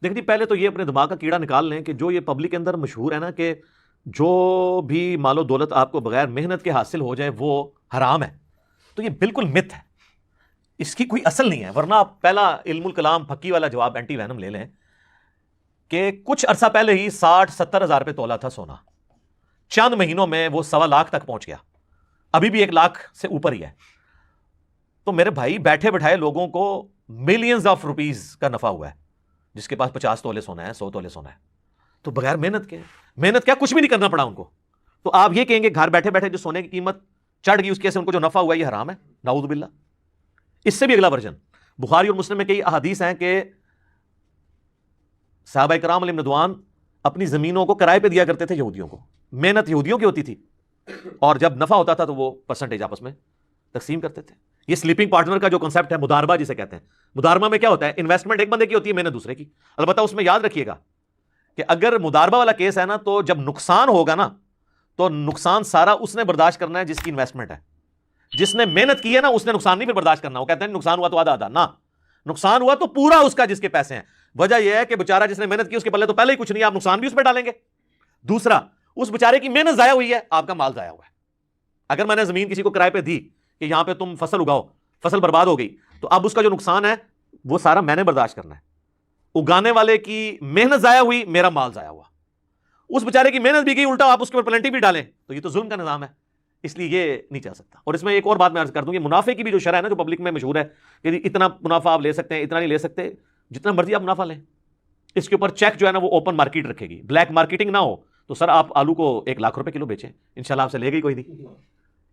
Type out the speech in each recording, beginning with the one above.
دیکھیں پہلے تو یہ اپنے دماغ کا کیڑا نکال لیں کہ جو یہ پبلک کے اندر مشہور ہے نا کہ جو بھی مال و دولت آپ کو بغیر محنت کے حاصل ہو جائے وہ حرام ہے، تو یہ بالکل مت ہے، اس کی کوئی اصل نہیں ہے. ورنہ آپ پہلا علم الکلام پھکی والا جواب اینٹی وینم لے لیں کہ کچھ عرصہ پہلے ہی 60-70 ہزار پہ تولا تھا سونا، چند مہینوں میں وہ 1.25 لاکھ تک پہنچ گیا، ابھی بھی 1 لاکھ سے اوپر ہی ہے. تو میرے بھائی بیٹھے بٹھائے لوگوں کو ملینز آف روپیز کا نفع ہوا ہے، جس کے پاس 50 تولے سونا ہے، 100 تولے سونا ہے، تو بغیر محنت کے، محنت کیا کچھ بھی نہیں کرنا پڑا ان کو. تو آپ یہ کہیں گے گھر بیٹھے بیٹھے جو سونے کی قیمت چڑھ گئی اس کی وجہ سے ان کو جو نفع ہوا ہے یہ حرام ہے؟ نعوذ باللہ. اس سے بھی اگلا ورژن بخاری اور مسلم میں کئی احادیث ہیں کہ صحابہ کرام علیہم رضوان اپنی زمینوں کو کرائے پہ دیا کرتے تھے یہودیوں کو، محنت یہودیوں کی ہوتی تھی اور جب نفع ہوتا تھا تو وہ پرسنٹیج آپس میں تقسیم کرتے تھے. یہ سلیپنگ پارٹنر کا جو کنسیپٹ ہے مداربہ جسے کہتے ہیں، مداربہ میں کیا ہوتا ہے؟ انویسٹمنٹ ایک بندے کی ہوتی ہے، محنت دوسرے کی. البتہ اس میں یاد رکھیے گا کہ اگر مداربہ والا کیس ہے نا تو جب نقصان ہوگا نا تو نقصان سارا اس نے برداشت کرنا ہے جس کی انویسٹمنٹ ہے. جس نے محنت کی ہے نا اس نے نقصان نہیں پھر برداشت کرنا. وہ کہتے ہیں نقصان ہوا تو آدھا آدھا، نہ، نقصان ہوا تو پورا اس کا جس کے پیسے ہیں. وجہ یہ ہے کہ بیچارہ جس نے محنت کی اس کے پلے تو پہلے ہی کچھ نہیں، آپ نقصان بھی اس پہ ڈالیں گے. دوسرا، اس بیچارے کی محنت ضائع ہوئی ہے، آپ کا مال ضائع ہوا ہے. اگر میں نے زمین کسی کو کرائے پہ دی کہ یہاں پہ تم فصل اگاؤ، فصل برباد ہو گئی، تو اب اس کا جو نقصان ہے وہ سارا میں نے برداشت کرنا ہے. اگانے والے کی محنت ضائع ہوئی، میرا مال ضائع ہوا. اس بیچارے کی محنت بھی گئی، الٹا آپ اس کے اوپر پلنٹی بھی ڈالیں تو یہ تو ظلم کا نظام ہے. اس لیے یہ نہیں چل سکتا. اور اس میں ایک اور بات میں عرض کر دوں کہ منافع کی بھی جو شرح ہے نا جو پبلک میں مشہور ہے کہ اتنا منافع آپ لے سکتے ہیں، اتنا نہیں لے سکتے، جتنا مرضی آپ منافع لیں. اس کے اوپر چیک جو ہے نا وہ اوپن مارکیٹ رکھے گی، بلیک مارکیٹنگ نہ ہو. تو سر آپ آلو کو 1 لاکھ روپے کلو بیچیں، انشاءاللہ آپ سے لے گئی کوئی نہیں،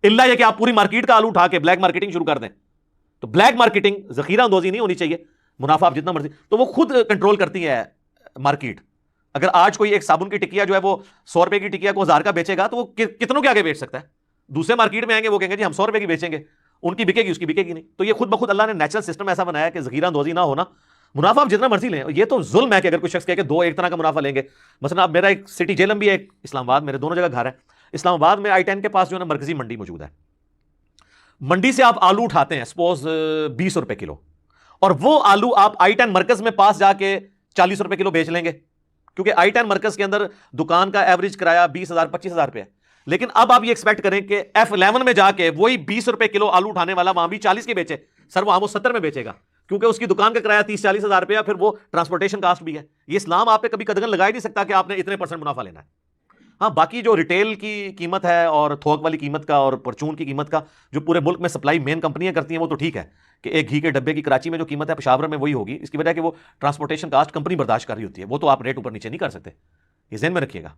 الا یہ کہ آپ پوری مارکیٹ کا آلو اٹھا کے بلیک مارکیٹنگ شروع کر دیں. تو بلیک مارکیٹنگ، ذخیرہ اندوزی نہیں ہونی چاہیے. منافع آپ جتنا مرضی، تو وہ خود کنٹرول کرتی ہے مارکیٹ. اگر آج کوئی ایک صابن کی ٹکیا جو ہے وہ 100 روپے کی ٹکیا کو 1000 کا بیچے گا تو وہ کتنوں کے آگے بیچ سکتا ہے؟ دوسرے مارکیٹ میں آئیں گے وہ کہیں گے جی ہم 100 روپے کی بیچیں گے، ان کی بکے گی اس کی بکے گی نہیں. تو یہ خود بخود اللہ نے نیچرل سسٹم ایسا بنایا کہ ذخیرہ اندوزی نہ ہونا، منافع آپ جتنا مرضی لیں. یہ تو ظلم ہے کہ اگر کوئی شخص کہے کہ 2 ایک طرح کا منافع لیں گے. مثلا اب میرا ایک سٹی جیلم بھی ہے، ایک اسلام آباد، میرے دونوں جگہ گھر ہے. اسلام آباد میں I-10 کے پاس جو ہے نا مرکزی منڈی موجود ہے. منڈی سے آپ آلو اٹھاتے ہیں سپوز 20 روپے کلو، اور وہ آلو آپ I-10 مرکز میں پاس جا کے 40 روپے کلو بیچ لیں گے، کیونکہ I-10 مرکز کے اندر دکان کا ایوریج کرایہ 20,000-25,000 روپے ہے. لیکن اب آپ یہ ایکسپیکٹ کریں کہ F11 میں جا کے وہی 20 روپے کلو آلو اٹھانے والا وہاں بھی 40 کے بیچے. سر وہاں وہ 70 میں بیچے گا کیونکہ اس کی دکان کا کرایہ 30-40 ہزار روپیہ، پھر وہ ٹرانسپورٹیشن کاسٹ بھی ہے. یہ اسلام آپ پہ کبھی قدغن لگا ہی نہیں سکتا کہ آپ نے اتنے % منافع لینا ہے. ہاں باقی جو ریٹیل کی قیمت ہے اور تھوک والی قیمت کا اور پرچون کی قیمت کا جو پورے ملک میں سپلائی مین کمپنیاں کرتی ہیں وہ تو ٹھیک ہے کہ ایک گھی کے ڈبے کی کراچی میں جو قیمت ہے پشاور میں وہی ہوگی. اس کی وجہ کہ وہ ٹرانسپورٹیشن کاسٹ کمپنی برداشت کر رہی ہوتی ہے، وہ تو آپ ریٹ اوپر نیچے نہیں کر سکتے. یہ ذہن میں رکھیے گا،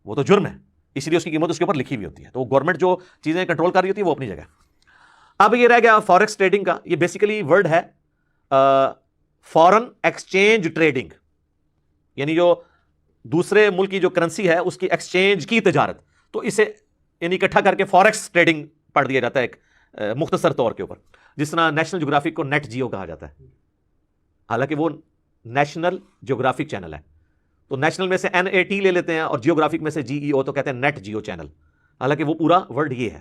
وہ تو جرم ہے، اسی لیے اس کی قیمت اس کے اوپر لکھی ہوئی ہوتی ہے. تو گورنمنٹ جو چیزیں کنٹرول کر رہی ہوتی ہے وہ اپنی جگہ. اب یہ رہ گیا فارکس ٹریڈنگ کا. یہ بیسیکلی ورڈ ہے فارن ایکسچینج ٹریڈنگ، یعنی جو دوسرے ملک کی جو کرنسی ہے اس کی ایکسچینج کی تجارت. تو اسے یعنی اکٹھا کر کے فارکس ٹریڈنگ پڑھ دیا جاتا ہے ایک مختصر طور کے اوپر، جس طرح نیشنل جیوگرافک کو نیٹ جیو کہا جاتا ہے، حالانکہ وہ نیشنل جیوگرافک چینل ہے. تو نیشنل میں سے NAT لے لیتے ہیں اور جیوگرافک میں سے GEO تو کہتے ہیں نیٹ جیو چینل، حالانکہ وہ پورا ورڈ یہ ہے.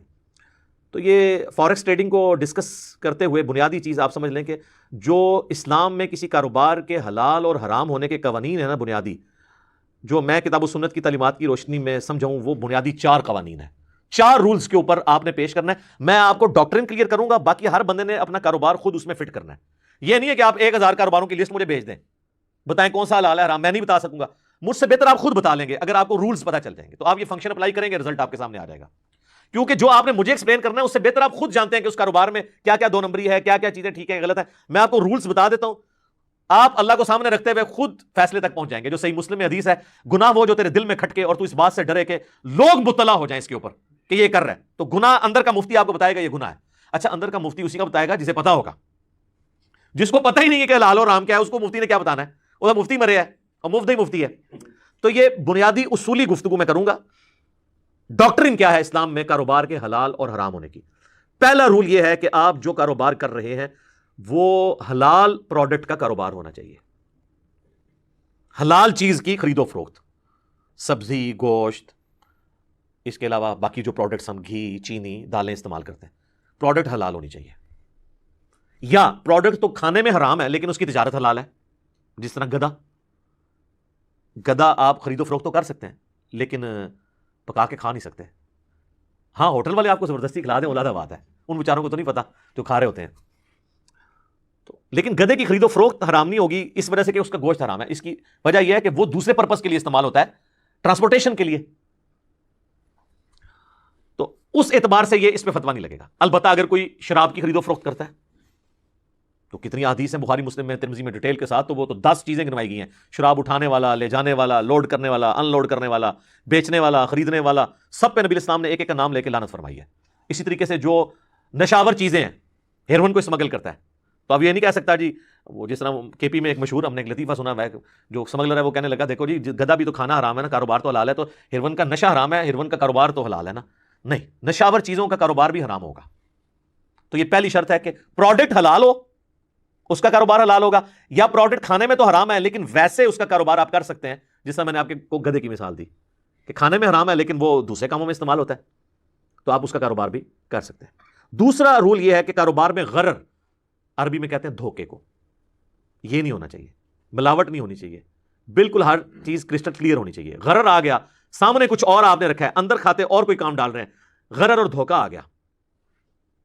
تو یہ فارکس ٹریڈنگ کو ڈسکس کرتے ہوئے بنیادی چیز آپ سمجھ لیں کہ جو اسلام میں کسی کاروبار کے حلال اور حرام ہونے کے قوانین ہیں نا بنیادی، جو میں کتاب و سنت کی تعلیمات کی روشنی میں سمجھاؤں، وہ بنیادی 4 قوانین ہیں. 4 رولز کے اوپر آپ نے پیش کرنا ہے. میں آپ کو ڈاکٹرن کلیئر کروں گا، باقی ہر بندے نے اپنا کاروبار خود اس میں فٹ کرنا ہے. یہ نہیں ہے کہ آپ 1000 کاروباروں کی لسٹ مجھے بھیج دیں، بتائیں کون سا حلال ہے حرام، میں نہیں بتا سکوں گا. مجھ سے بہتر آپ خود بتا لیں گے اگر آپ کو رولز پتہ چل جائیں گے. تو آپ یہ فنکشن اپلائی کریں گے، رزلٹ آپ کے سامنے آ جائے گا. کیونکہ جو آپ نے مجھے ایکسپلین کرنا ہے اس سے بہتر آپ خود جانتے ہیں کہ اس کاروبار میں کیا کیا 2 نمبری ہے، کیا کیا چیزیں ٹھیک ہیں غلط ہے. میں آپ کو رولز بتا دیتا ہوں، آپ اللہ کو سامنے رکھتے ہوئے خود فیصلے تک پہنچ جائیں گے. جو صحیح مسلم میں حدیث ہے، گناہ وہ جو تیرے دل میں کھٹکے اور تو اس بات سے ڈرے کہ لوگ مطلع ہو جائیں اس کے اوپر کہ یہ کر رہا ہے. تو گناہ اندر کا مفتی آپ کو بتائے گا یہ گناہ ہے. اچھا اندر کا مفتی اسی کا بتائے گا جسے پتا ہوگا. جس کو پتہ ہی نہیں ہے کہ حلال اور حرام کیا ہے اس کو مفتی نے کیا بتانا ہے؟ وہ مفتی مرے ہے اور مفت ہی مفتی ہے. تو یہ بنیادی اصولی گفتگو میں کروں گا. ڈاکٹرن کیا ہے اسلام میں کاروبار کے حلال اور حرام ہونے کی؟ پہلا رول یہ ہے کہ آپ جو کاروبار کر رہے ہیں وہ حلال پروڈکٹ کا کاروبار ہونا چاہیے، حلال چیز کی خرید و فروخت، سبزی، گوشت، اس کے علاوہ باقی جو پروڈکٹس ہم گھی، چینی، دالیں استعمال کرتے ہیں، پروڈکٹ حلال ہونی چاہیے. یا پروڈکٹ تو کھانے میں حرام ہے لیکن اس کی تجارت حلال ہے، جس طرح گدھا گدا آپ خرید و فروخت تو کر سکتے ہیں لیکن پکا کے کھا نہیں سکتے. ہاں ہوٹل والے آپ کو زبردستی کھلا دیں اولادہ بات ہے, ان بیچاروں کو تو نہیں پتا جو کھا رہے ہوتے ہیں. تو لیکن گدے کی خرید و فروخت حرام نہیں ہوگی اس وجہ سے کہ اس کا گوشت حرام ہے. اس کی وجہ یہ ہے کہ وہ دوسرے پرپس کے لیے استعمال ہوتا ہے, ٹرانسپورٹیشن کے لیے. تو اس اعتبار سے یہ اس پہ فتویٰ نہیں لگے گا. البتہ اگر کوئی شراب کی خرید و فروخت کرتا ہے تو کتنی حدیث ہیں بخاری مسلم میں, ترمذی میں ڈیٹیل کے ساتھ, تو وہ تو 10 چیزیں گنوائی گئی ہیں. شراب اٹھانے والا, لے جانے والا, لوڈ کرنے والا, ان لوڈ کرنے والا, بیچنے والا, خریدنے والا, سب پہ نبی اسلام نے ایک ایک کا نام لے کے لعنت فرمائی ہے. اسی طریقے سے جو نشاور چیزیں ہیں, ہیروئن کو اسمگل کرتا ہے, تو اب یہ نہیں کہہ سکتا جی, وہ جس طرح کے پی میں ایک مشہور ہم نے ایک لطیفہ سنا ہے, جو اسمگلر ہے وہ کہنے لگا دیکھو جی گدا بھی تو کھانا حرام ہے نا, کاروبار تو حلال ہے, تو ہیروئن کا نشہ حرام ہے, ہیروئن کا کاروبار تو حلال ہے نا. نہیں, نشاور چیزوں کا کاروبار بھی حرام ہوگا. تو یہ پہلی شرط ہے کہ پروڈکٹ حلال ہو, اس کا کاروبار حلال ہوگا, یا پروڈکٹ کھانے میں تو حرام ہے لیکن ویسے اس کا کاروبار آپ کر سکتے ہیں, جس طرح میں نے آپ کو گدھے کی مثال دی کہ کھانے میں حرام ہے لیکن وہ دوسرے کاموں میں استعمال ہوتا ہے, تو آپ اس کا کاروبار بھی کر سکتے ہیں. دوسرا رول یہ ہے کہ کاروبار میں غرر, عربی میں کہتے ہیں دھوکے کو, یہ نہیں ہونا چاہیے, ملاوٹ نہیں ہونی چاہیے, بالکل ہر چیز کرسٹل کلیئر ہونی چاہیے. غرر آ گیا, سامنے کچھ اور آپ نے رکھا ہے, اندر کھاتے اور کوئی کام ڈال رہے ہیں, غرر اور دھوکہ آ گیا,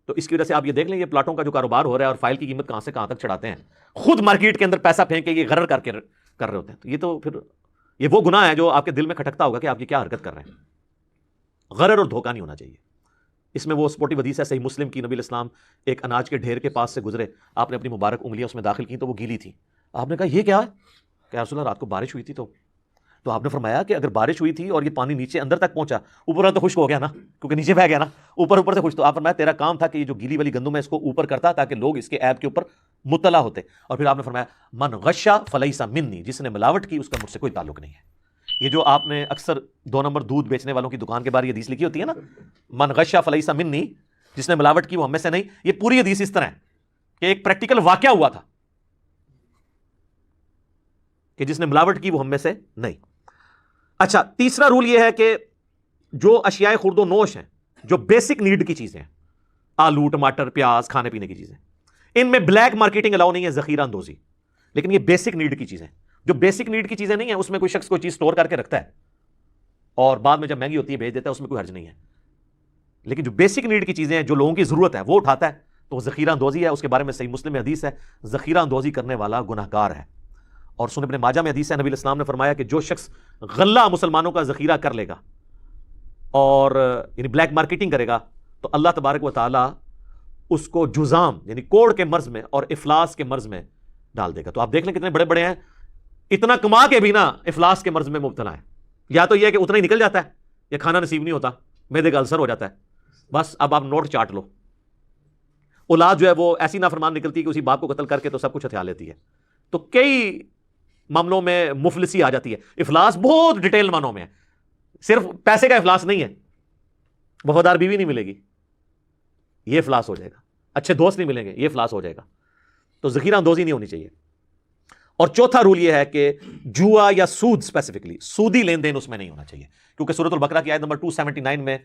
تو اس کی وجہ سے آپ یہ دیکھ لیں یہ پلاٹوں کا جو کاروبار ہو رہا ہے اور فائل کی قیمت کہاں سے کہاں تک چڑھاتے ہیں, خود مارکیٹ کے اندر پیسہ پھینک کے یہ غرر کر رہے ہوتے ہیں. تو یہ تو پھر یہ وہ گناہ ہے جو آپ کے دل میں کھٹکتا ہوگا کہ آپ کی کیا حرکت کر رہے ہیں. غرر اور دھوکہ نہیں ہونا چاہیے. اس میں وہ سپورٹی حدیث ہے صحیح مسلم کی, نبی الاسلام ایک اناج کے ڈھیر کے پاس سے گزرے, آپ نے اپنی مبارک انگلیاں اس میں داخل کی تو وہ گیلی تھی. آپ نے کہا یہ کیا ہے, کہ رسول اللہ رات کو بارش ہوئی تھی تو آپ نے فرمایا کہ اگر بارش ہوئی تھی اور یہ پانی نیچے اندر تک پہنچا, اوپر تو خشک ہو گیا نا کیونکہ نیچے بہ گیا نا, اوپر سے خشک, تو آپ فرمایا تیرا کام تھا کہ یہ جو گیلی والی گندم ہے اس کو اوپر کرتا تاکہ لوگ اس کے عیب کے اوپر مطلع ہوتے. اور پھر آپ نے فرمایا من غشا فلیس منی, جس نے ملاوٹ کی اس کا مجھ سے کوئی تعلق نہیں ہے. یہ جو آپ نے اکثر 2 نمبر دودھ بیچنے والوں کی دکان کے بارے یہ حدیث لکھی ہوتی ہے نا, من غشا فلیس منی, جس نے ملاوٹ کی وہ ہم میں سے نہیں, یہ پوری حدیث اس طرح ہے کہ ایک پریکٹیکل واقعہ ہوا تھا کہ جس نے ملاوٹ کی وہ ہم میں سے نہیں. اچھا, تیسرا رول یہ ہے کہ جو اشیاء خورد و نوش ہیں, جو بیسک نیڈ کی چیزیں ہیں, آلو, ٹماٹر, پیاز, کھانے پینے کی چیزیں, ان میں بلیک مارکیٹنگ الاؤ نہیں ہے, ذخیرہ اندوزی. لیکن یہ بیسک نیڈ کی چیزیں, جو بیسک نیڈ کی چیزیں نہیں ہیں اس میں کوئی شخص کوئی چیز سٹور کر کے رکھتا ہے اور بعد میں جب مہنگی ہوتی ہے بھیج دیتا ہے, اس میں کوئی حرج نہیں ہے. لیکن جو بیسک نیڈ کی چیزیں ہیں, جو لوگوں کی ضرورت ہے وہ اٹھاتا ہے, تو ذخیرہ اندوزی ہے. اس کے بارے میں صحیح مسلم میں حدیث ہے, ذخیرہ اندوزی کرنے والا گناہگار ہے. اور سنن ابن ماجہ میں حدیث ہے, نبی الاسلام نے فرمایا کہ جو شخص غلہ مسلمانوں کا ذخیرہ کر لے گا اور یعنی بلیک مارکیٹنگ کرے گا, تو اللہ تبارک و تعالی اس کو جزام یعنی کوڑ کے مرض میں اور افلاس کے مرض میں ڈال دے گا. تو آپ دیکھ لیں کتنے بڑے بڑے ہیں, اتنا کما کے بھی نا افلاس کے مرض میں مبتلا ہے. یا تو یہ کہ اتنا ہی نکل جاتا ہے یا کھانا نصیب نہیں ہوتا, معدے کا السر ہو جاتا ہے, بس اب آپ نوٹ چاٹ لو. اولاد جو ہے وہ ایسی نافرمان نکلتی ہے کہ اسی باپ کو قتل کر کے تو سب کچھ ہتھیا لیتی ہے. تو کئی معاملوں میں مفلسی آ جاتی ہے. افلاس بہت ڈیٹیل معنوں میں ہے, صرف پیسے کا افلاس نہیں ہے, وفادار بیوی نہیں ملے گی یہ افلاس ہو جائے گا, اچھے دوست نہیں ملیں گے یہ افلاس ہو جائے گا. تو ذخیرہ اندوزی نہیں ہونی چاہیے. اور چوتھا رول یہ ہے کہ جوا یا سود, اسپیسیفکلی سودی لین دین اس میں نہیں ہونا چاہیے, کیونکہ سورۃ البقرہ کی آیت نمبر 279 میں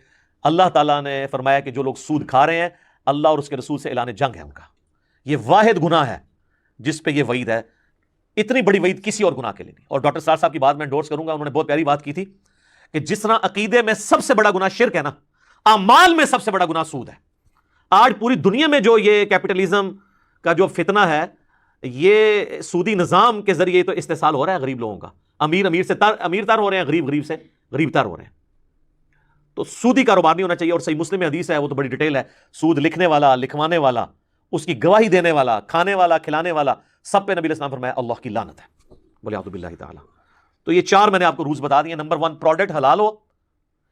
اللہ تعالیٰ نے فرمایا کہ جو لوگ سود کھا رہے ہیں اللہ اور اس کے رسول سے اعلان جنگ ہے ان کا. یہ واحد گناہ ہے جس پہ یہ وعید ہے, اتنی بڑی وعید کسی اور گناہ کے لیے نہیں. اور ڈاکٹر سار صاحب کی بات میں انڈورس کروں گا, انہوں نے بہت پیاری بات کی تھی کہ جس طرح عقیدے میں سب سے بڑا گناہ شرک ہے نا, اعمال میں سب سے بڑا گناہ سود ہے. آج پوری دنیا میں جو یہ کیپٹلزم کا جو فتنہ ہے, یہ سودی نظام کے ذریعے تو استحصال ہو رہا ہے غریب لوگوں کا. امیر سے امیر تر ہو رہے ہیں, غریب سے غریب تر ہو رہے ہیں. تو سودی کاروبار نہیں ہونا چاہیے. اور صحیح مسلم میں حدیث ہے, وہ تو بڑی ڈیٹیل ہے, سود لکھنے والا, لکھوانے والا, اس کی گواہی دینے والا, کھانے والا, کھلانے والا, سب پہ نبی الاسلام فرمایا اللہ کی لعنت ہے. بولے اعوذ باللہ تعالی. تو یہ 4 میں نے آپ کو رولز بتا دیے. نمبر 1, پروڈکٹ حلال ہو,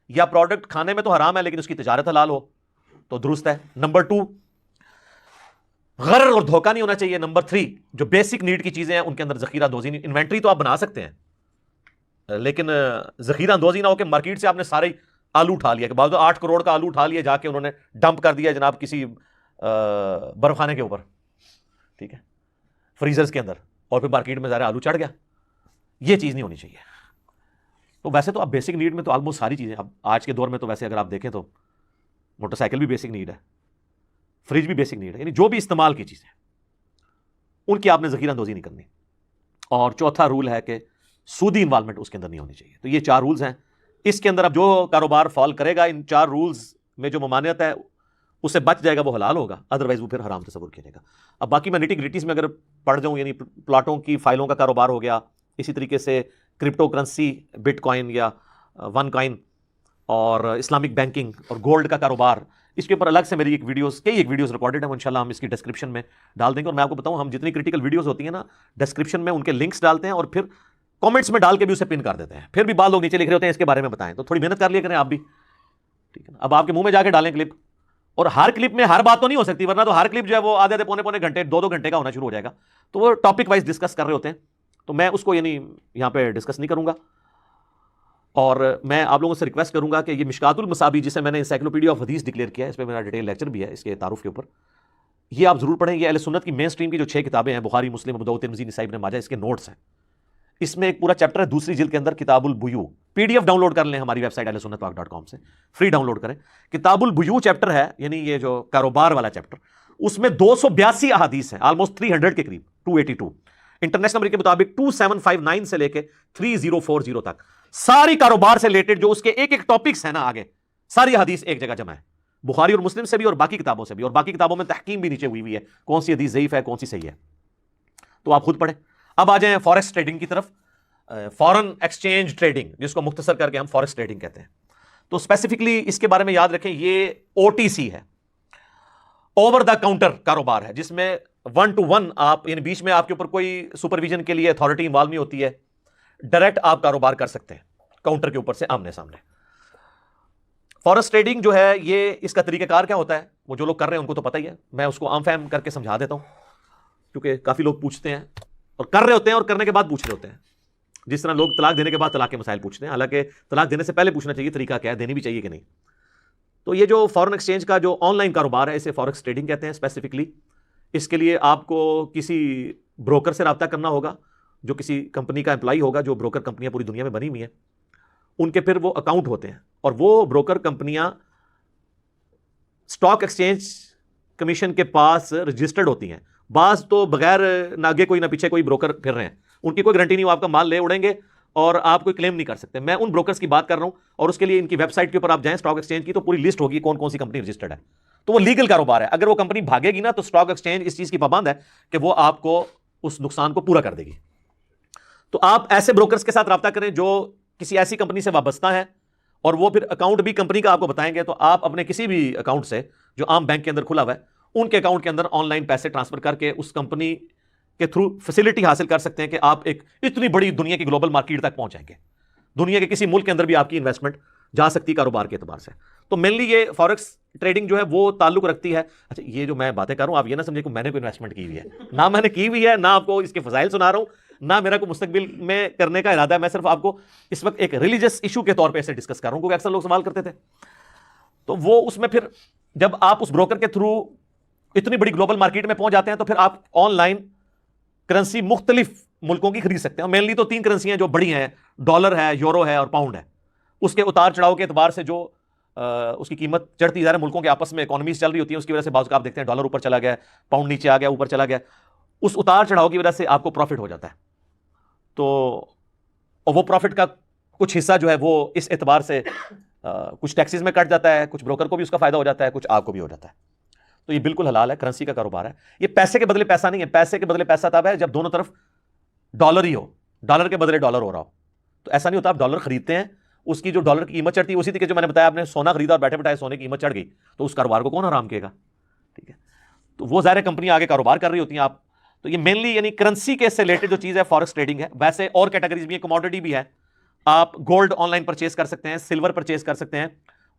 یا پروڈکٹ کھانے میں تو حرام ہے لیکن اس کی تجارت حلال ہو تو درست ہے. نمبر 2, غرر اور دھوکہ نہیں ہونا چاہیے. نمبر 3, جو بیسک نیڈ کی چیزیں ہیں ان کے اندر ذخیرہ دوزی نہیں. انوینٹری تو آپ بنا سکتے ہیں لیکن ذخیرہ دوزی نہ ہو کہ مارکیٹ سے آپ نے سارے آلو اٹھا لیا, کہ بعض 8 کروڑ کا آلو اٹھا لیا جا کے انہوں نے ڈمپ کر دیا جناب کسی برف خانے کے اوپر, ٹھیک ہے, فریزرز کے اندر, اور پھر مارکیٹ میں ظاہر آلو چڑھ گیا. یہ چیز نہیں ہونی چاہیے. تو ویسے تو اب بیسک نیڈ میں تو آلموسٹ ساری چیزیں, اب آج کے دور میں تو ویسے اگر آپ دیکھیں تو موٹر سائیکل بھی بیسک نیڈ ہے, فریج بھی بیسک نیڈ ہے, یعنی جو بھی استعمال کی چیزیں ان کی آپ نے ذخیرہ اندوزی نہیں کرنی. اور چوتھا رول ہے کہ سودی انوالومنٹ اس کے اندر نہیں ہونی چاہیے. تو یہ 4 رولز ہیں. اس کے اندر اب جو کاروبار فال کرے گا ان 4 رولز میں جو ممانعت ہے اس سے بچ جائے گا وہ حلال ہوگا, ادروائز وہ پھر حرام تصور کرے گا. اب باقی میں نیٹی گریٹیز میں اگر پڑھ جاؤں, یعنی پلاٹوں کی فائلوں کا کاروبار ہو گیا, اسی طریقے سے کرپٹو کرنسی, بٹ کوائن یا ون کوائن, اور اسلامک بینکنگ اور گولڈ کا کاروبار, اس کے اوپر الگ سے میری کئی ویڈیوز ریکارڈڈ ہیں, انشاءاللہ ہم اس کی ڈسکرپشن میں ڈال دیں گے. اور میں آپ کو بتاؤں, ہم جتنی کریٹیکل ویڈیوز ہوتی ہیں نا, ڈسکرپشن میں ان کے لنکس ڈالتے ہیں اور پھر کامنٹس میں ڈال کے بھی اسے پن کر دیتے ہیں. پھر بھی بعض لوگ نیچے لکھ رہے ہوتے ہیں اس کے بارے میں بتائیں, تو تھوڑی محنت کر لیا کریں آپ بھی, ٹھیک ہے نا. اب آپ کے منہ میں جا کے ڈالیں کلپ, اور ہر کلپ میں ہر بات تو نہیں ہو سکتی, ورنہ تو ہر کلپ جو ہے وہ آدھے پونے گھنٹے 2 گھنٹے کا ہونا شروع ہو جائے گا. تو وہ ٹاپک وائز ڈسکس کر رہے ہوتے ہیں, تو میں اس کو یعنی یہاں پہ ڈسکس نہیں کروں گا. اور میں آپ لوگوں سے ریکویسٹ کروں گا کہ یہ مشکات المصابیح جسے میں نے انسائکلوپیڈیا آف حدیث ڈکلیئر کیا ہے, اس پہ میرا ڈیٹیل لیکچر بھی ہے اس کے تعارف کے اوپر, یہ آپ ضرور پڑھیں. یہ اہل سنت کی مین سٹریم کی جو 6 کتابیں ہیں, بخاری, مسلم, ابو داؤد, ترمذی, نسائی, ابن ماجہ, اس کے نوٹس ہیں. اس میں ایک پورا چیپٹر ہے دوسری جلد کے اندر, کتاب البیوع. PDF ڈاؤن لوڈ کر لیں ہماری ویب سائٹ ahlusunnatwalk.com سے, فری ڈاؤن لوڈ کریں. کتاب البیوع چیپٹر ہے, یعنی یہ جو کاروبار والا چیپٹر, اس میں 282 احادیث ہیں, آلموسٹ 300 کے قریب, 282. انٹرنیشنل نمبر کے مطابق 2759 سے لے کے 3040 تک ساری کاروبار سے ریلیٹڈ جو اس کے ایک ٹاپکس ہیں نا, آگے ساری حدیث ایک جگہ جمع ہے, بخاری اور مسلم سے بھی اور باقی کتابوں سے بھی. اور باقی کتابوں میں تحکیم بھی نیچے ہوئی ہے, کون سی حدیث ضعیف ہے, کون سی صحیح ہے, تو آپ خود پڑھیں. اب آ جائیں فارکس ٹریڈنگ کی طرف. فارن ایکسچینج ٹریڈنگ, جس کو مختصر کر کے ہم فارکس ٹریڈنگ کہتے ہیں. تو اسپیسیفکلی اس کے بارے میں یاد رکھیں, یہ OTC ہے, اوور دا کاؤنٹر کاروبار ہے, جس میں 1 to 1 آپ, یعنی بیچ میں آپ کے اوپر کوئی سپرویژن کے لیے اتھارٹی انوالو نہیں ہوتی ہے, ڈائریکٹ آپ کاروبار کر سکتے ہیں کاؤنٹر کے اوپر سے آمنے سامنے. فارکس ٹریڈنگ جو ہے, یہ اس کا طریقہ کار کیا ہوتا ہے, وہ جو لوگ کر رہے ہیں ان کو تو پتہ ہی ہے, میں اس کو عام فہم کر کے سمجھا دیتا ہوں, کیونکہ کافی لوگ پوچھتے ہیں اور کر رہے ہوتے ہیں اور کرنے کے بعد پوچھ رہے ہوتے ہیں. جس طرح لوگ طلاق دینے کے بعد طلاق کے مسائل پوچھتے ہیں, حالانکہ طلاق دینے سے پہلے پوچھنا چاہیے طریقہ کیا ہے, دینی بھی چاہیے کہ نہیں. تو یہ جو فارن ایکسچینج کا جو آن لائن کاروبار ہے, اسے فارکس ٹریڈنگ کہتے ہیں اسپیسیفکلی. اس کے لیے آپ کو کسی بروکر سے رابطہ کرنا ہوگا, جو کسی کمپنی کا امپلائی ہوگا. جو بروکر کمپنیاں پوری دنیا میں بنی ہوئی ہیں, ان کے پھر وہ اکاؤنٹ ہوتے ہیں, اور وہ بروکر کمپنیاں اسٹاک ایکسچینج کمیشن کے پاس رجسٹرڈ ہوتی ہیں. بعض تو بغیر نہ آگے کوئی نہ پیچھے کوئی بروکر پھر رہے ہیں, ان کی کوئی گارنٹی نہیں, وہ آپ کا مال لے اڑیں گے اور آپ کوئی کلیم نہیں کر سکتے. میں ان بروکرز کی بات کر رہا ہوں, اور اس کے لیے ان کی ویب سائٹ کے اوپر آپ جائیں اسٹاک ایکسچینج کی, تو پوری لسٹ ہوگی کون کون سی کمپنی رجسٹرڈ ہے. تو وہ لیگل کاروبار ہے. اگر وہ کمپنی بھاگے گی نا, تو اسٹاک ایکسچینج اس چیز کی پابند ہے کہ وہ آپ کو اس نقصان کو پورا کر دے گی. تو آپ ایسے بروکرز کے ساتھ رابطہ کریں جو کسی ایسی کمپنی سے وابستہ ہیں, اور وہ پھر اکاؤنٹ بھی کمپنی کا آپ کو بتائیں گے. تو آپ اپنے کسی بھی اکاؤنٹ سے جو عام بینک کے اندر کھلا ہوا ہے, ان کے اکاؤنٹ کے اندر آن لائن پیسے ٹرانسفر کر کے اس کمپنی کے تھرو فیسلٹی حاصل کر سکتے ہیں کہ آپ ایک اتنی بڑی دنیا کی گلوبل مارکیٹ تک پہنچ جائیں گے. دنیا کے کسی ملک کے اندر بھی آپ کی انویسٹمنٹ جا سکتی کاروبار کے اعتبار سے. تو مینلی یہ فارکس ٹریڈنگ جو ہے وہ تعلق رکھتی ہے. اچھا, یہ جو میں باتیں کر رہا ہوں, آپ یہ نہ سمجھیں کہ میں نے کوئی انویسٹمنٹ کی ہوئی ہے, نہ میں نے کی ہوئی ہے, نہ آپ کو اس کے فضائل سنا رہا ہوں, نہ میرا کوئی مستقبل میں کرنے کا ارادہ ہے. میں صرف آپ کو اس وقت ایک ریلیجس ایشو کے طور پہ اسے ڈسکس کر رہا ہوں, کیونکہ اکثر لوگ سوال کرتے تھے. تو وہ اس میں پھر جب آپ اس بروکر کے تھرو اتنی بڑی گلوبل مارکیٹ میں پہنچ جاتے ہیں, تو پھر آپ آن لائن کرنسی مختلف ملکوں کی خرید سکتے ہیں. مینلی تو 3 کرنسیاں جو بڑی ہیں, ڈالر ہے, یورو ہے اور پاؤنڈ ہے. اس کے اتار چڑھاؤ کے اعتبار سے جو اس کی قیمت چڑھتی جا رہی ہے, ملکوں کے آپس میں اکانومیز چل رہی ہوتی ہیں, اس کی وجہ سے بعض آپ دیکھتے ہیں ڈالر اوپر چلا گیا, پاؤنڈ نیچے آ گیا, اوپر چلا گیا. اس اتار چڑھاؤ کی وجہ سے آپ کو پروفٹ ہو جاتا ہے. تو وہ پروفٹ کا کچھ حصہ جو ہے وہ اس اعتبار سے کچھ ٹیکسز میں کٹ جاتا ہے, کچھ بروکر کو بھی اس کا فائدہ ہو جاتا ہے, کچھ آپ کو بھی ہو جاتا ہے. تو یہ بالکل حلال ہے, کرنسی کا کاروبار ہے. یہ پیسے کے بدلے پیسہ نہیں ہے. پیسے کے بدلے پیسہ تب ہے جب دونوں طرف ڈالر ہی ہو, ڈالر کے بدلے ڈالر ہو رہا ہو. تو ایسا نہیں ہوتا آپ ڈالر خریدتے ہیں, اس کی جو ڈالر کی قیمت چڑھتی ہے, اسی طریقے جو میں نے بتایا, آپ نے سونا خریدا اور بیٹھے بیٹھائے سونے کی قیمت چڑھ گئی, تو اس کاروبار کو کون حرام کہے گا؟ ٹھیک ہے, تو وہ ظاہر کمپنی آگے کاروبار کر رہی ہوتی ہیں. آپ تو یہ مینلی یعنی کرنسی کے سے ریلیٹڈ جو چیز ہے فارکس ٹریڈنگ ہے. ویسے اور کیٹیگریز بھی ہیں, کموڈٹی بھی ہے. آپ گولڈ آن لائن پرچیز کر سکتے ہیں, سلور پرچیز کر سکتے ہیں,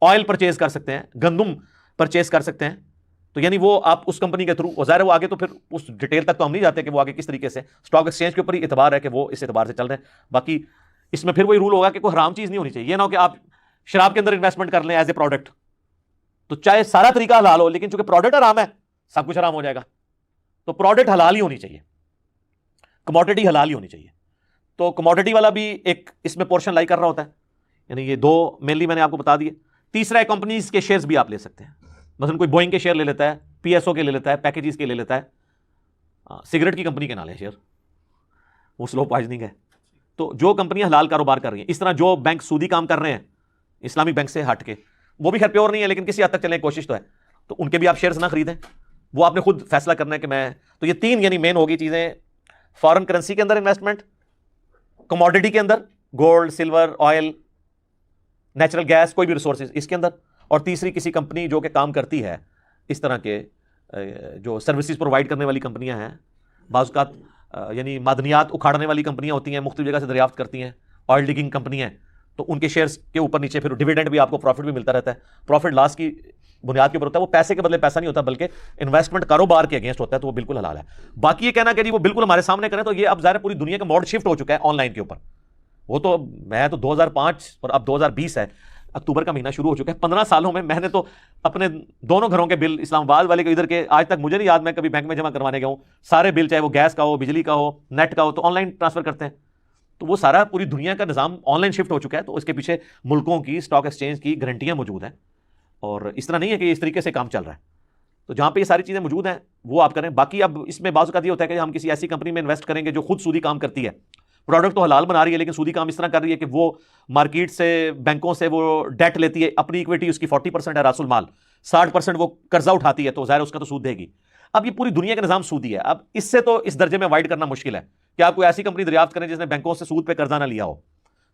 آئل پرچیز کر سکتے ہیں, گندم پرچیز کر سکتے ہیں. تو یعنی وہ آپ اس کمپنی کے تھرو, ظاہر ہے وہ آگے تو پھر اس ڈیٹیل تک تو ہم نہیں جاتے کہ وہ آگے کس طریقے سے, اسٹاک ایکسچینج کے اوپر ہی اعتبار ہے کہ وہ اس اعتبار سے چل رہے ہیں. باقی اس میں پھر وہی رول ہوگا کہ کوئی حرام چیز نہیں ہونی چاہیے. یہ نہ ہو کہ آپ شراب کے اندر انویسٹمنٹ کر لیں ایز اے پروڈکٹ, تو چاہے سارا طریقہ حلال ہو, لیکن چونکہ پروڈکٹ حرام ہے, سب کچھ حرام ہو جائے گا. تو پروڈکٹ حلال ہی ہونی چاہیے, کموڈٹی حلال ہی ہونی چاہیے. تو کموڈٹی والا بھی ایک اس میں پورشن لائی کر رہا ہوتا ہے. یعنی یہ 2 مینلی میں نے آپ کو بتا دیے. تیسرا ہے کمپنیز کے شیئرز بھی آپ لے سکتے ہیں. مثلا کوئی بوئنگ کے شیئر لے لیتا ہے, PSO کے لے لیتا ہے, پیکیجز کے لے لیتا ہے. سگریٹ کی کمپنی کے نہ لیں شیئر, وہ سلو پوائزننگ ہے. تو جو کمپنیاں حلال کاروبار کر رہی ہیں، اس طرح جو بینک سودی کام کر رہے ہیں اسلامک بینک سے ہٹ کے، وہ بھی خیر پیور نہیں ہے لیکن کسی حد تک چلیں کوشش تو ہے، تو ان کے بھی آپ شیئرز نہ خریدیں، وہ آپ نے خود فیصلہ کرنا ہے کہ میں، تو یہ تین یعنی مین ہوگی چیزیں، فارن کرنسی کے اندر انویسٹمنٹ، کموڈٹی کے اندر gold, silver, oil, natural gas, کوئی بھی ریسورسز اس کے اندر، اور تیسری کسی کمپنی جو کہ کام کرتی ہے اس طرح کے جو سروسز پرووائڈ کرنے والی کمپنیاں ہیں، بعض اوقات یعنی معدنیات اکھاڑنے والی کمپنیاں ہوتی ہیں، مختلف جگہ سے دریافت کرتی ہیں، آئل ڈگنگ کمپنیاں، تو ان کے شیئرز کے اوپر نیچے پھر ڈیویڈنڈ بھی آپ کو پروفٹ بھی ملتا رہتا ہے، پروفٹ لاس کی بنیاد کے اوپر ہوتا ہے، وہ پیسے کے بدلے پیسہ نہیں ہوتا بلکہ انویسٹمنٹ کاروبار کے اگینسٹ ہوتا ہے، تو وہ بالکل حلال ہے۔ باقی یہ کہنا کہ جی وہ بالکل ہمارے سامنے کریں، تو یہ اب ظاہر پوری دنیا کا موڈ شفٹ ہو چکا ہے آن لائن کے اوپر، وہ تو میں تو 2005 اور اب 2020 ہے، اکتوبر کا مہینہ شروع ہو چکا ہے، 15 سالوں میں نے تو اپنے دونوں گھروں کے بل، اسلام آباد والے کے ادھر کے، آج تک مجھے نہیں یاد میں کبھی بینک میں جمع کروانے گیا ہوں، سارے بل چاہے وہ گیس کا ہو، بجلی کا ہو، نیٹ کا ہو، تو آن لائن ٹرانسفر کرتے ہیں، تو وہ سارا پوری دنیا کا نظام آن لائن شفٹ ہو چکا ہے، تو اس کے پیچھے ملکوں کی اسٹاک ایکسچینج کی گارنٹیاں موجود ہیں، اور اس طرح نہیں ہے کہ اس طریقے سے کام چل رہا ہے، تو جہاں پہ یہ ساری چیزیں موجود ہیں وہ آپ کریں۔ باقی اب اس میں بعض اوقات یہ ہوتا ہے کہ ہم کسی ایسی کمپنی میں انویسٹ کریں گے جو خود سودی کام کرتی ہے، پروڈکٹ تو حلال بنا رہی ہے لیکن سودی کام اس طرح کر رہی ہے کہ وہ مارکیٹ سے، بینکوں سے وہ ڈیٹ لیتی ہے، اپنی ایکویٹی اس کی 40% ہے راس المال، 60% وہ قرضہ اٹھاتی ہے، تو ظاہر اس کا تو سود دے گی۔ اب یہ پوری دنیا کا نظام سودی ہے، اب اس سے تو اس درجے میں وائڈ کرنا مشکل ہے کہ آپ کوئی ایسی کمپنی دریافت کریں جس نے بینکوں سے سود پہ قرضہ نہ لیا ہو،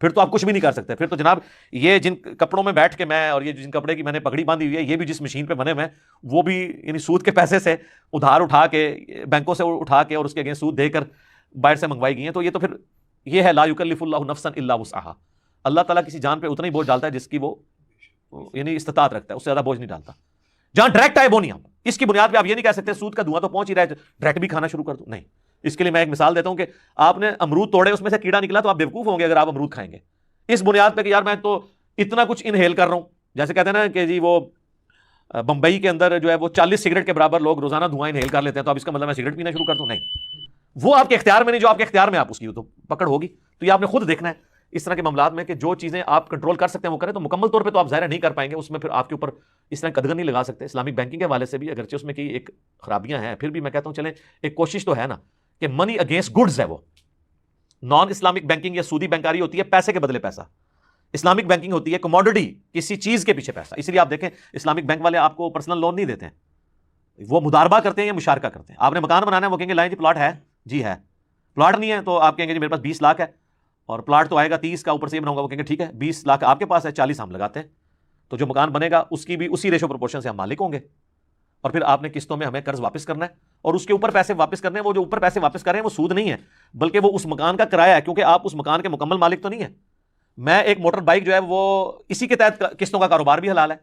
پھر تو آپ کچھ بھی نہیں کر سکتے، پھر تو جناب یہ جن کپڑوں میں بیٹھ کے میں، اور یہ جن کپڑے کی میں نے پگڑی باندھی ہوئی ہے، یہ بھی جس مشین پہ بنے ہوئے ہیں، وہ بھی یعنی سود کے پیسے سے ادھار اٹھا کے، بینکوں سے اٹھا کے اور اس کے اگینسٹ سود دے کر باہر سے منگوائی گئی ہیں، تو یہ تو پھر یہ ہے لا یکلف اللہ نفسا الا وسعها، اللہ تعالیٰ کسی جان پہ اتنا ہی بوجھ ڈالتا ہے جس کی وہ یعنی استطاعت رکھتا ہے، اس سے زیادہ بوجھ نہیں ڈالتا، جہاں ڈائریکٹ آئے وہ نہیں، آپ اس کی بنیاد پہ آپ یہ نہیں کہہ سکتے سود کا دھواں تو پہنچ ہی رہا ہے ڈائریکٹ بھی کھانا شروع کر دو، نہیں۔ اس کے لیے میں ایک مثال دیتا ہوں کہ آپ نے امرود توڑے، اس میں سے کیڑا نکلا، تو آپ بیوقوف ہوں گے اگر آپ امرود کھائیں گے اس بنیاد پہ کہ یار میں تو اتنا کچھ انہیل کر رہا ہوں، جیسے کہتے ہیں نا کہ جی وہ بمبئی کے اندر جو ہے وہ 40 سگریٹ کے برابر لوگ روزانہ دھواں انہیل کر لیتے ہیں، تو اب اس کا مطلب میں سگریٹ پینا شروع کر دوں، نہیں، وہ آپ کے اختیار میں نہیں، جو آپ کے اختیار میں آپ اس کی تو پکڑ ہوگی، تو یہ آپ نے خود دیکھنا ہے اس طرح کے معاملات میں کہ جو چیزیں آپ کنٹرول کر سکتے ہیں وہ کریں، تو مکمل طور پہ تو آپ ظاہر نہیں کر پائیں گے، اس میں پھر آپ کے اوپر اس طرح قدغن نہیں لگا سکتے۔ اسلامک بینکنگ کے حوالے سے بھی اگرچہ اس میں کی ایک خرابیاں ہیں، پھر بھی میں کہتا ہوں چلیں ایک کوشش تو ہے نا کہ منی اگینسٹ گڈز ہے، وہ نان اسلامک بینکنگ یا سودی بینکاری ہوتی ہے پیسے کے بدلے پیسہ، اسلامک بینکنگ ہوتی ہے کموڈٹی، کسی چیز کے پیچھے پیسہ، اس لیے آپ دیکھیں اسلامک بینک والے آپ کو پرسنل لون نہیں دیتے ہیں، وہ مداربہ کرتے ہیں یا مشارکہ کرتے ہیں، آپ نے مکان بنانا ہے وہ کہیں گے لائیں جی پلاٹ ہے، جی ہے، پلاٹ نہیں ہے تو آپ کہیں گے جی میرے پاس 20 لاکھ ہے اور پلاٹ تو آئے گا 30 کا، اوپر سے یہ بناؤں گا، وہ کہیں گے ٹھیک ہے 20 لاکھ آپ کے پاس ہے، 40 ہم لگاتے ہیں، تو جو مکان بنے گا اس کی بھی اسی ریشو پروپورشن سے ہم مالک ہوں گے، اور پھر آپ نے قسطوں میں ہمیں قرض واپس کرنا ہے اور اس کے اوپر پیسے واپس کرنے ہیں، وہ جو اوپر پیسے واپس کر رہے ہیں وہ سود نہیں ہے بلکہ وہ اس مکان کا کرایہ ہے، کیونکہ آپ اس مکان کے مکمل مالک تو نہیں ہے۔ میں ایک موٹر بائک جو ہے وہ اسی کے تحت قسطوں کا کاروبار بھی حلال ہے،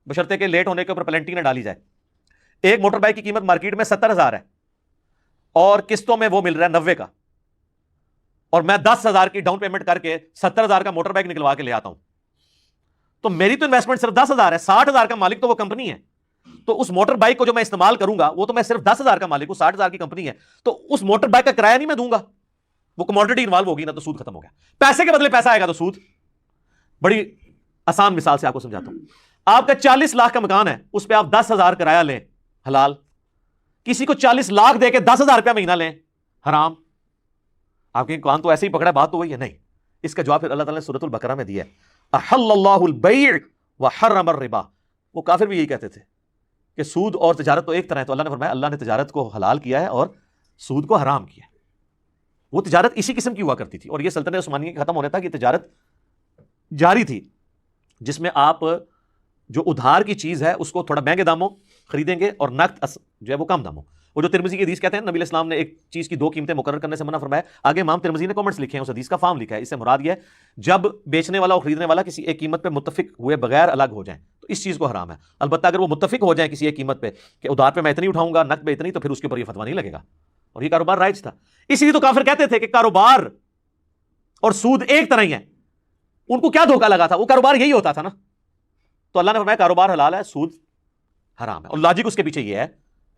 بشرطے کہ لیٹ ہونے کے اوپر پلنٹی نہ ڈالی جائے۔ ایک موٹر بائک کی قیمت مارکیٹ میں 70,000 ہے اور قسطوں میں وہ مل رہا ہے 90 کا، اور میں 10,000 کی ڈاؤن پیمنٹ کر کے 70,000 کا موٹر بائک نکلوا کے لے آتا ہوں، تو میری تو انویسٹمنٹ صرف 10,000 ہے، 60,000 کا مالک تو وہ کمپنی ہے، تو اس موٹر بائک کو جو میں استعمال کروں گا وہ تو میں صرف 10,000 کا مالک ہوں، 60,000 کی کمپنی ہے، تو اس موٹر بائک کا کرایہ نہیں میں دوں گا، وہ کموڈٹی انوالو ہوگی نا، تو سود ختم ہو گیا، پیسے کے بدلے پیسہ آئے گا تو سود۔ بڑی آسان مثال سے آپ کو سمجھاتا ہوں، آپ کا 40 لاکھ کا مکان ہے، اس پہ آپ 10,000 کرایہ لیں حلال، کسی کو 40 لاکھ دے کے 10,000 روپیہ مہینہ لیں حرام، آپ کے کان تو ایسے ہی پکڑا، بات تو وہی ہے، نہیں۔ اس کا جواب پھر اللہ تعالیٰ نے سورۃ البقرہ میں دیا ہے، احل اللہ البیع وحرم الربا، وہ کافر بھی یہی کہتے تھے کہ سود اور تجارت تو ایک طرح ہے، تو اللہ نے فرمایا اللہ نے تجارت کو حلال کیا ہے اور سود کو حرام کیا ہے۔ وہ تجارت اسی قسم کی ہوا کرتی تھی، اور یہ سلطنت عثمانیہ کے ختم ہونے تک یہ تجارت جاری تھی، جس میں آپ جو ادھار کی چیز ہے اس کو تھوڑا مہنگے داموں خریدیں گے اور نقد جو ہے وہ کم داموں۔ وہ جو ترمذی کی حدیث کہتے ہیں نبی علیہ السلام نے ایک چیز کی 2 قیمتیں مقرر کرنے سے منع فرمایا، آگے امام ترمذی نے کامنٹس لکھے ہیں، اس حدیث کا فارم لکھا ہے، اس سے مراد یہ ہے جب بیچنے والا اور خریدنے والا کسی ایک قیمت پہ متفق ہوئے بغیر الگ ہو جائیں تو اس چیز کو حرام ہے، البتہ اگر وہ متفق ہو جائیں کسی ایک قیمت پہ کہ ادھار پہ میں اتنی اٹھاؤں گا، نقد پہ اتنی، تو پھر اس کے اوپر یہ فتویٰ نہیں لگے گا، اور یہ کاروبار رائج تھا۔ اسی لیے تو کافر کہتے تھے کہ کاروبار اور سود ایک طرح ہی ہے، ان کو کیا دھوکہ لگا تھا، وہ کاروبار یہی ہوتا تھا نا، تو اللہ نے فرمایا کاروبار حلال ہے، سود حرام ہے، اور لاجک اس کے پیچھے یہ ہے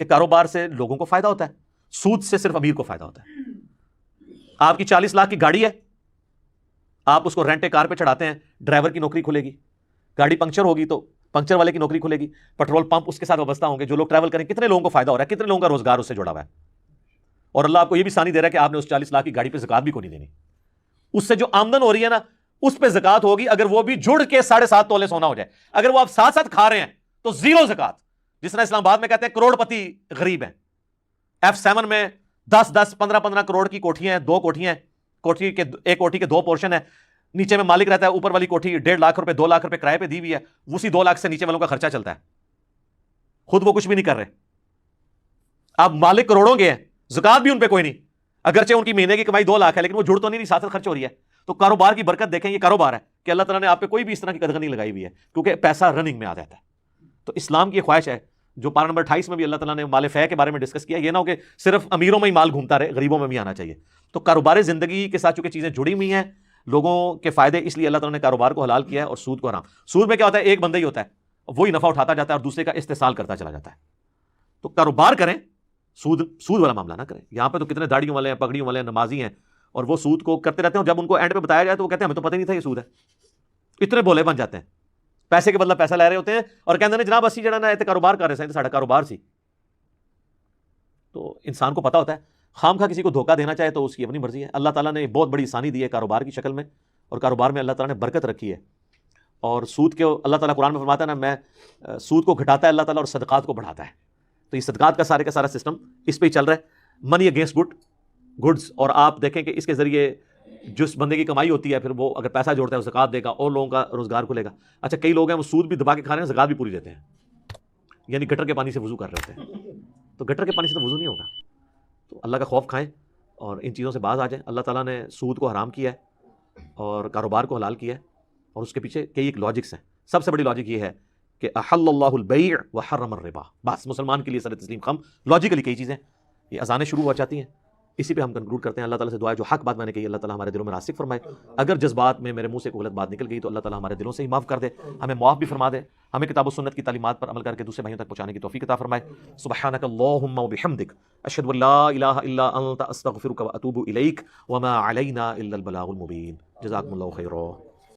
کہ کاروبار سے لوگوں کو فائدہ ہوتا ہے، سود سے صرف امیر کو فائدہ ہوتا ہے۔ آپ کی 40 لاکھ کی گاڑی ہے، آپ اس کو رینٹ کار پہ چڑھاتے ہیں، ڈرائیور کی نوکری کھلے گی، گاڑی پنکچر ہوگی تو پنکچر والے کی نوکری کھلے گی، پیٹرول پمپ اس کے ساتھ وابستہ ہوں گے، جو لوگ ٹریول کریں، کتنے لوگوں کو فائدہ ہو رہا ہے، کتنے لوگوں کا روزگار اس سے جڑا ہوا ہے، اور اللہ آپ کو یہ بھی ثانی دے رہا ہے کہ آپ نے اس 40 لاکھ کی گاڑی پہ زکات بھی کو نہیں دینی، اس سے جو آمدن ہو رہی ہے نا اس پہ زکات ہوگی، اگر وہ بھی جڑ کے 7.5 تولے سونا ہو جائے. اگر وہ آپ ساتھ ساتھ کھا رہے ہیں تو زیرو زکات. جس طرح اسلام آباد میں کہتے ہیں کروڑ پتی غریب ہیں، F7 میں 10-15 کروڑ کی کوٹھیاں ہیں، 2 کوٹھیاں ہیں، ایک کوٹھی کے 2 پورشن ہیں، نیچے میں مالک رہتا ہے، اوپر والی کوٹھی 1.5 لاکھ روپے 2 لاکھ روپے کرائے پہ دی ہوئی ہے، اسی 2 لاکھ سے نیچے والوں کا خرچہ چلتا ہے، خود وہ کچھ بھی نہیں کر رہے. اب مالک کروڑوں کے ہیں، زکات بھی ان پہ کوئی نہیں، اگرچہ ان کی مہینے کی کمائی 2 لاکھ ہے لیکن وہ جڑ تو نہیں، ساتھ خرچ ہو رہی ہے. تو کاروبار کی برکت دیکھیں، یہ کاروبار ہے کہ اللہ تعالیٰ نے آپ پہ کوئی بھی اس طرح کی قدر نہیں لگائی ہوئی ہے کیونکہ پیسہ رننگ میں آ جاتا ہے. تو اسلام کی خواہش ہے جو پارہ نمبر 28 میں بھی اللہ تعالیٰ نے مال فے کے بارے میں ڈسکس کیا، یہ نہ ہو کہ صرف امیروں میں ہی مال گھومتا رہے، غریبوں میں بھی آنا چاہیے. تو کاروبار زندگی کے ساتھ چونکہ چیزیں جڑی ہوئی ہیں، لوگوں کے فائدے، اس لیے اللہ تعالیٰ نے کاروبار کو حلال کیا ہے اور سود کو حرام. سود میں کیا ہوتا ہے، ایک بندہ ہی ہوتا ہے، وہی نفع اٹھاتا جاتا ہے اور دوسرے کا استحصال کرتا چلا جاتا ہے. تو کاروبار کریں، سود والا معاملہ نہ کریں. یہاں پہ تو کتنے داڑھیوں والے ہیں، پگڑیوں والے ہیں، نمازی ہیں، اور وہ سود کو کرتے رہتے ہیں، اور جب ان کو اینڈ پہ بتایا جائے تو وہ کہتے ہیں ہمیں تو پتہ نہیں تھا یہ سود ہے. اتنے بولے بن جاتے ہیں، پیسے کے بدلہ پیسہ لے رہے ہوتے ہیں اور کہتے ہیں جناب اسی جڑا نہ کاروبار کر رہے ہیں، ساڑھا کاروبار سی. تو انسان کو پتا ہوتا ہے، خام خواہ کسی کو دھوکہ دینا چاہے تو اس کی اپنی مرضی ہے. اللہ تعالیٰ نے بہت بڑی آسانی دی ہے کاروبار کی شکل میں، اور کاروبار میں اللہ تعالیٰ نے برکت رکھی ہے. اور سود کے اللہ تعالیٰ قرآن میں فرماتا ہے نا، میں سود کو گھٹاتا ہے اللہ تعالیٰ اور صدقات کو بڑھاتا ہے. تو یہ صدقات کا سارا سسٹم اس پہ ہی چل رہا ہے، منی اگینسٹ گڈز. اور آپ دیکھیں کہ اس کے ذریعے جس بندے کی کمائی ہوتی ہے پھر وہ اگر پیسہ جوڑتا ہے وہ زکات دے گا اور لوگوں کا روزگار کھلے گا. اچھا کئی لوگ ہیں وہ سود بھی دبا کے کھا رہے ہیں، زکات بھی پوری دیتے ہیں، یعنی گٹر کے پانی سے وضو کر رہے ہوتے ہیں. تو گٹر کے پانی سے تو وضو نہیں ہوگا. تو اللہ کا خوف کھائیں اور ان چیزوں سے باز آ جائیں. اللہ تعالیٰ نے سود کو حرام کیا ہے اور کاروبار کو حلال کیا ہے، اور اس کے پیچھے کئی ایک لاجکس ہیں. سب سے بڑی لاجک یہ ہے کہ احل اللہ البیع وحرم الربا. بس مسلمان کے لیے سر تسلیم خم لاجیکلی کئی چیزیں. یہ اذانیں شروع ہو جاتی ہیں، اسی پہ ہم کنکلوڈ کرتے ہیں. اللہ تعالیٰ سے دعا ہے جو حق بات میں نے کہی اللہ تعالیٰ ہمارے دلوں میں راسخ فرمائے. اگر جذبات میں میرے منہ سے کوئی غلط بات نکل گئی تو اللہ تعالیٰ ہمارے دلوں سے ہی معاف کر دے، ہمیں معاف بھی فرما دے، ہمیں کتاب و سنت کی تعلیمات پر عمل کر کے دوسرے بھائیوں تک پہنچانے کی توفیق عطا فرمائے. سبحانک اللہم وبحمدک اشہد ان لا الہ الا انت استغفرک واتوب الیک وما علینا الا البلاغ المبین. جزاکم اللہ خیرا.